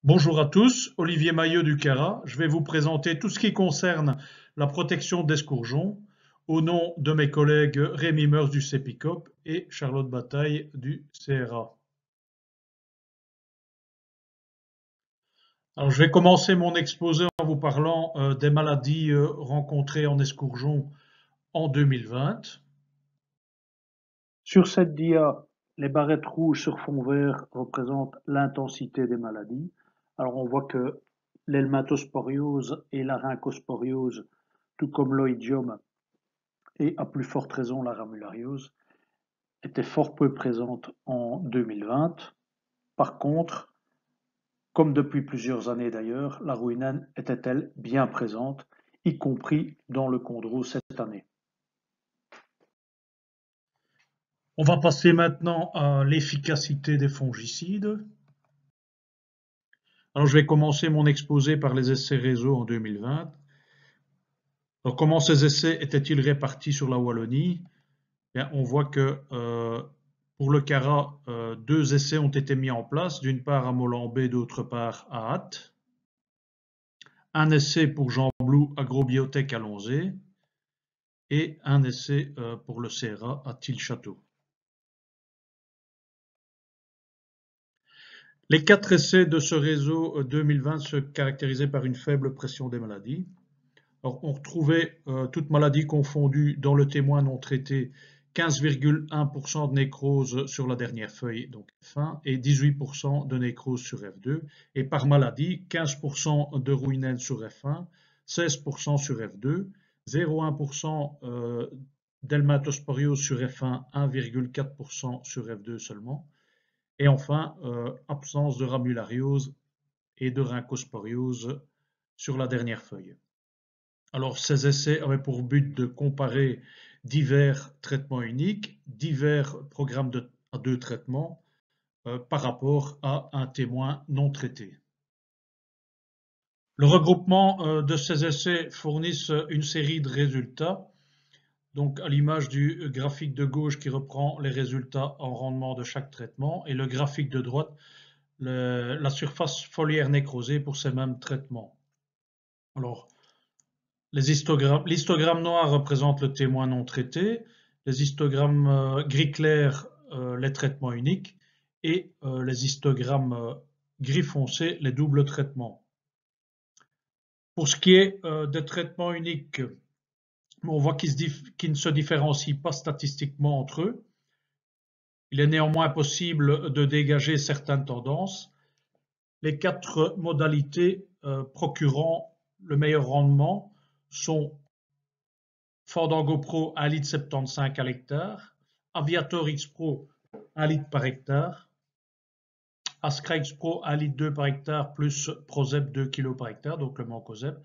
Bonjour à tous, Olivier Mailleux du CARA. Je vais vous présenter tout ce qui concerne la protection d'escourgeons au nom de mes collègues Rémi Meurs du CEPICOP et Charlotte Bataille du CRA. Alors, je vais commencer mon exposé en vous parlant des maladies rencontrées en escourgeons en 2020. Sur cette dia, les barrettes rouges sur fond vert représentent l'intensité des maladies. Alors on voit que l'helminthosporiose et la rhinchosporiose, tout comme l'oïdium et à plus forte raison la ramulariose, étaient fort peu présentes en 2020. Par contre, comme depuis plusieurs années d'ailleurs, la rouinène était-elle bien présente, y compris dans le chondro cette année. On va passer maintenant à l'efficacité des fongicides. Alors, je vais commencer mon exposé par les essais réseau en 2020. Alors, comment ces essais étaient-ils répartis sur la Wallonie? Bien, on voit que pour le CARA, deux essais ont été mis en place, d'une part à Molenbeek, d'autre part à Ath. Un essai pour Jean Blou, Agrobiotech à Lonzé, et un essai pour le CRA à Tille-Château. Les 4 essais de ce réseau 2020 se caractérisaient par une faible pression des maladies. Alors, on retrouvait toutes maladies confondues dans le témoin non traité 15,1% de nécrose sur la dernière feuille, donc F1, et 18% de nécrose sur F2. Et par maladie, 15% de rouinène sur F1, 16% sur F2, 0,1% d'helminthosporiose sur F1, 1,4% sur F2 seulement. Et enfin, absence de ramulariose et de rhinchosporiose sur la dernière feuille. Alors, ces essais avaient pour but de comparer divers traitements uniques, divers programmes à 2 traitements par rapport à un témoin non traité. Le regroupement de ces essais fournissent une série de résultats, donc à l'image du graphique de gauche qui reprend les résultats en rendement de chaque traitement et le graphique de droite, la surface foliaire nécrosée pour ces mêmes traitements. Alors, l'histogramme noir représente le témoin non traité, les histogrammes gris clair les traitements uniques et les histogrammes gris foncé les doubles traitements. Pour ce qui est des traitements uniques, on voit qu'ils ne se différencient pas statistiquement entre eux. Il est néanmoins possible de dégager certaines tendances. Les 4 modalités procurant le meilleur rendement sont Fandango Pro 1,75 litre à l'hectare, Aviator X Pro 1 litre par hectare, Ascra X Pro 1,2 litre par hectare plus Prozeb 2 kg par hectare, donc le Mancozeb,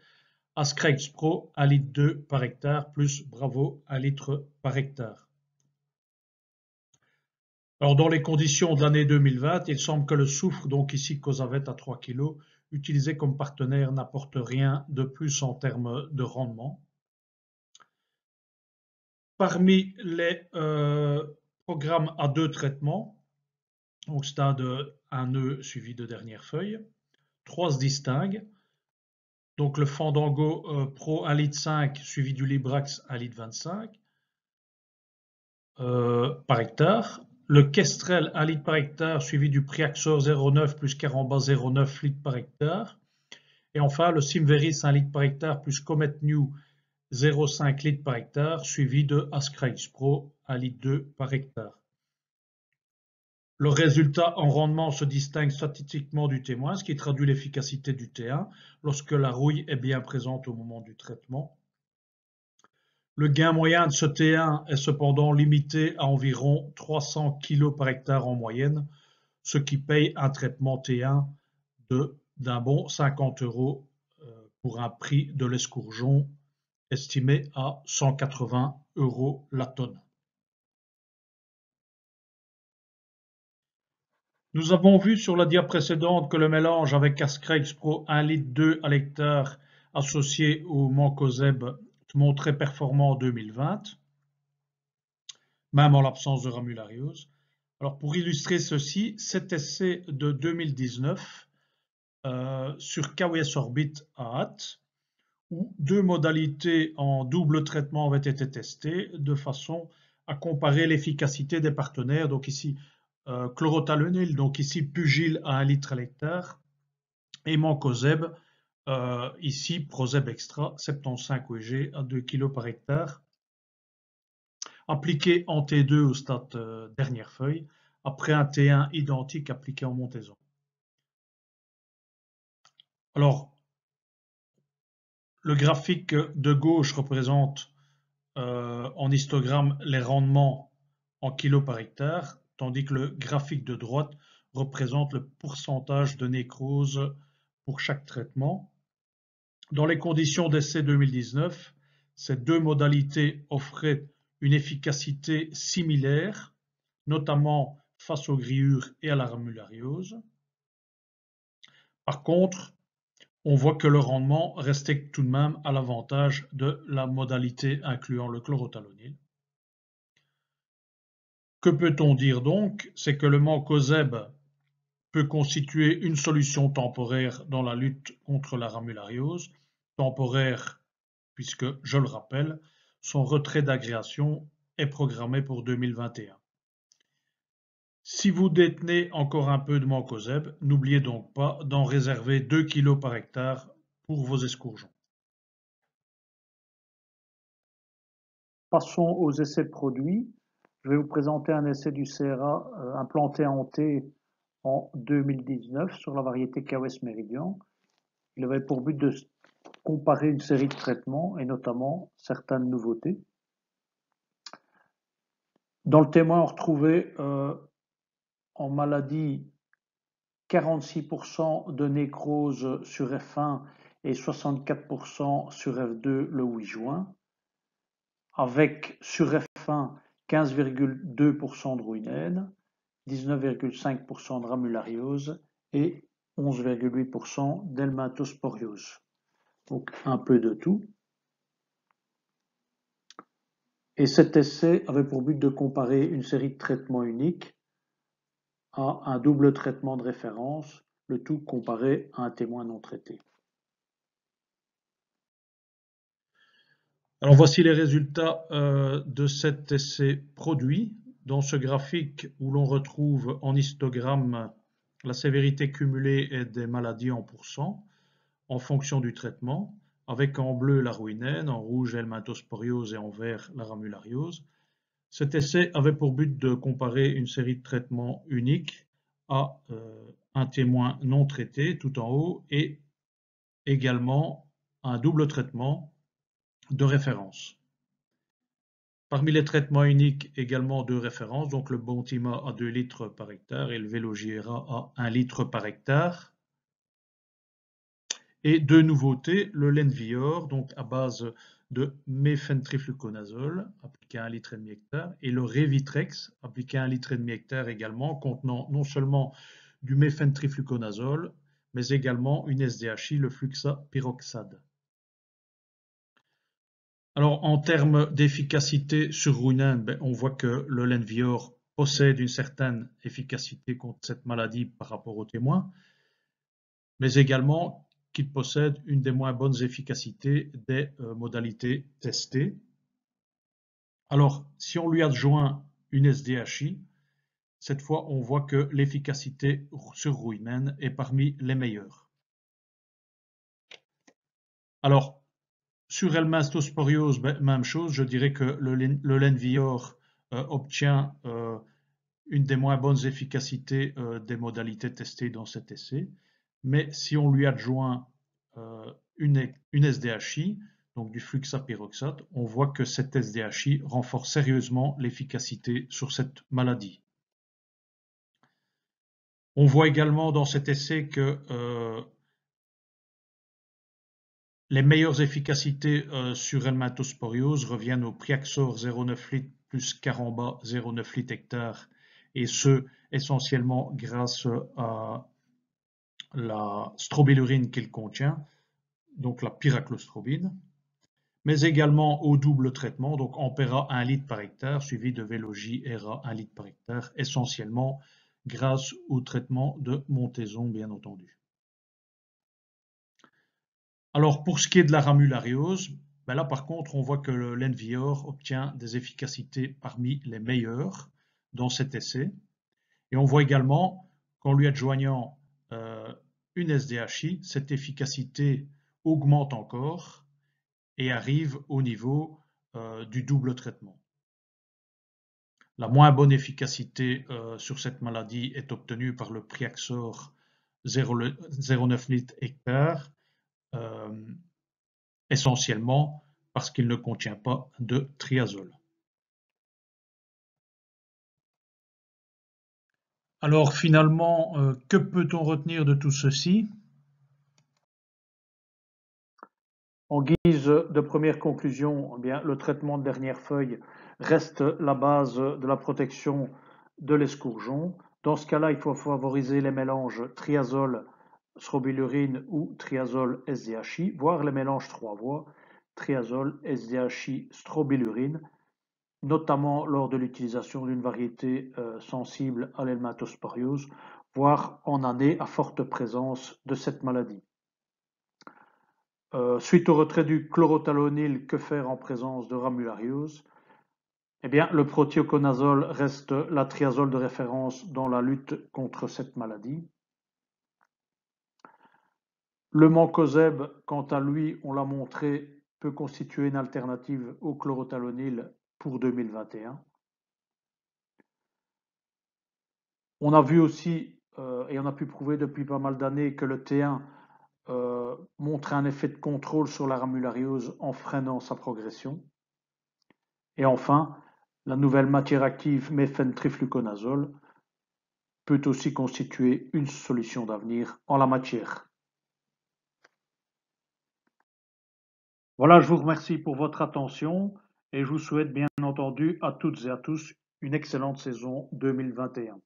Ascra X Pro 1,2 litre par hectare plus Bravo 1 litre par hectare. Alors dans les conditions de l'année 2020, il semble que le soufre, donc ici Cosavet à 3 kg, utilisé comme partenaire n'apporte rien de plus en termes de rendement. Parmi les programmes à 2 traitements, donc stade 1 nœud suivi de dernière feuille, 3 se distinguent. Donc le Fandango Pro 1,5 litre suivi du Librax 1,25 litre par hectare. Le Kestrel 1 litre par hectare suivi du Priaxor 0,9 plus Caramba 0,9 litres par hectare. Et enfin le Simveris 1 litre par hectare plus Comet New 0,5 litres par hectare suivi de Ascra X Pro 1,2 litre par hectare. Le résultat en rendement se distingue statistiquement du témoin, ce qui traduit l'efficacité du T1 lorsque la rouille est bien présente au moment du traitement. Le gain moyen de ce T1 est cependant limité à environ 300 kg par hectare en moyenne, ce qui paye un traitement T1 d'un bon 50 € pour un prix de l'escourgeon estimé à 180 € la tonne. Nous avons vu sur la dia précédente que le mélange avec Ascra X Pro 1,2 litre à l'hectare associé au Mancozeb montrait performant en 2020, même en l'absence de ramulariose. Alors pour illustrer ceci, cet essai de 2019 sur KWS Orbit à hâte, où deux modalités en double traitement avaient été testées de façon à comparer l'efficacité des partenaires. Donc ici, chlorothalonil, donc ici Pugil à 1 litre à l'hectare, et Mancozeb, ici Prozeb Extra 75 OEG à 2 kg par hectare, appliqué en T2 au stade dernière feuille, après un T1 identique appliqué en montaison. Alors, le graphique de gauche représente en histogramme les rendements en kilos par hectare, tandis que le graphique de droite représente le pourcentage de nécrose pour chaque traitement. Dans les conditions d'essai 2019, ces deux modalités offraient une efficacité similaire, notamment face aux grillures et à la ramulariose. Par contre, on voit que le rendement restait tout de même à l'avantage de la modalité incluant le chlorothalonil. Que peut-on dire donc? C'est que le Mancozeb peut constituer une solution temporaire dans la lutte contre la ramulariose, temporaire puisque, je le rappelle, son retrait d'agréation est programmé pour 2021. Si vous détenez encore un peu de Mancozeb, n'oubliez donc pas d'en réserver 2 kg par hectare pour vos escourgeons. Passons aux essais de produits. Je vais vous présenter un essai du CRA implanté en T en 2019 sur la variété KWS Méridien. Il avait pour but de comparer une série de traitements et notamment certaines nouveautés. Dans le témoin, on retrouvait en maladie 46% de nécrose sur F1 et 64% sur F2 le 8 juin, avec sur F1 15,2% de ruinène, 19,5% de ramulariose et 11,8% d'helminthosporiose. Donc un peu de tout. Et cet essai avait pour but de comparer une série de traitements uniques à un double traitement de référence, le tout comparé à un témoin non traité. Alors voici les résultats de cet essai produit. Dans ce graphique où l'on retrouve en histogramme la sévérité cumulée et des maladies en pourcent en fonction du traitement, avec en bleu la ruinène, en rouge l'helminthosporiose et en vert la ramulariose. Cet essai avait pour but de comparer une série de traitements uniques à un témoin non traité tout en haut et également un double traitement de référence. Parmi les traitements uniques, également deux références, donc le Bontima à 2 litres par hectare et le Velogiera à 1 litre par hectare. Et deux nouveautés, le Lenvior, donc à base de mefentrifluconazole, appliqué à 1,5 litre hectare, et le Revitrex, appliqué à 1,5 litre hectare également, contenant non seulement du mefentrifluconazole, mais également une SDHI, le fluxapyroxade. Alors, en termes d'efficacité sur ruinène, on voit que le Lenvior possède une certaine efficacité contre cette maladie par rapport aux témoins, mais également qu'il possède une des moins bonnes efficacités des modalités testées. Alors, si on lui adjoint une SDHI, cette fois, on voit que l'efficacité sur ruinène est parmi les meilleures. Alors, sur helminthosporiose, même chose, je dirais que le Lenvior obtient une des moins bonnes efficacités des modalités testées dans cet essai. Mais si on lui adjoint une SDHI, donc du fluxapyroxate, on voit que cette SDHI renforce sérieusement l'efficacité sur cette maladie. On voit également dans cet essai que les meilleures efficacités sur helminthosporiose reviennent au Priaxor 0,9 litres plus Caramba 0,9 litres hectare, et ce essentiellement grâce à la strobélurine qu'il contient, donc la pyraclostrobine, mais également au double traitement, donc Ampera 1 litre par hectare, suivi de Velogi ERA 1 litre par hectare, essentiellement grâce au traitement de montaison, bien entendu. Alors pour ce qui est de la ramulariose, ben là par contre on voit que l'Envior obtient des efficacités parmi les meilleures dans cet essai. Et on voit également qu'en lui adjoignant une SDHI, cette efficacité augmente encore et arrive au niveau du double traitement. La moins bonne efficacité sur cette maladie est obtenue par le Priaxor 0,9 litres hectare, essentiellement parce qu'il ne contient pas de triazole. Alors finalement, que peut-on retenir de tout ceci? En guise de première conclusion, eh bien, le traitement de dernière feuille reste la base de la protection de l'escourgeon. Dans ce cas-là, il faut favoriser les mélanges triazole, strobilurine ou triazole SDHI, voire les mélanges 3 voies, triazole, SDHI, strobilurine, notamment lors de l'utilisation d'une variété sensible à l'helminthosporiose, voire en année à forte présence de cette maladie. Suite au retrait du chlorothalonil, que faire en présence de ramulariose? Eh bien, le prothioconazole reste la triazole de référence dans la lutte contre cette maladie. Le mancozeb, quant à lui, on l'a montré, peut constituer une alternative au chlorothalonil pour 2021. On a vu aussi, et on a pu prouver depuis pas mal d'années, que le T1 montre un effet de contrôle sur la ramulariose en freinant sa progression. Et enfin, la nouvelle matière active méphentrifluconazole peut aussi constituer une solution d'avenir en la matière. Voilà, je vous remercie pour votre attention et je vous souhaite bien entendu à toutes et à tous une excellente saison 2021.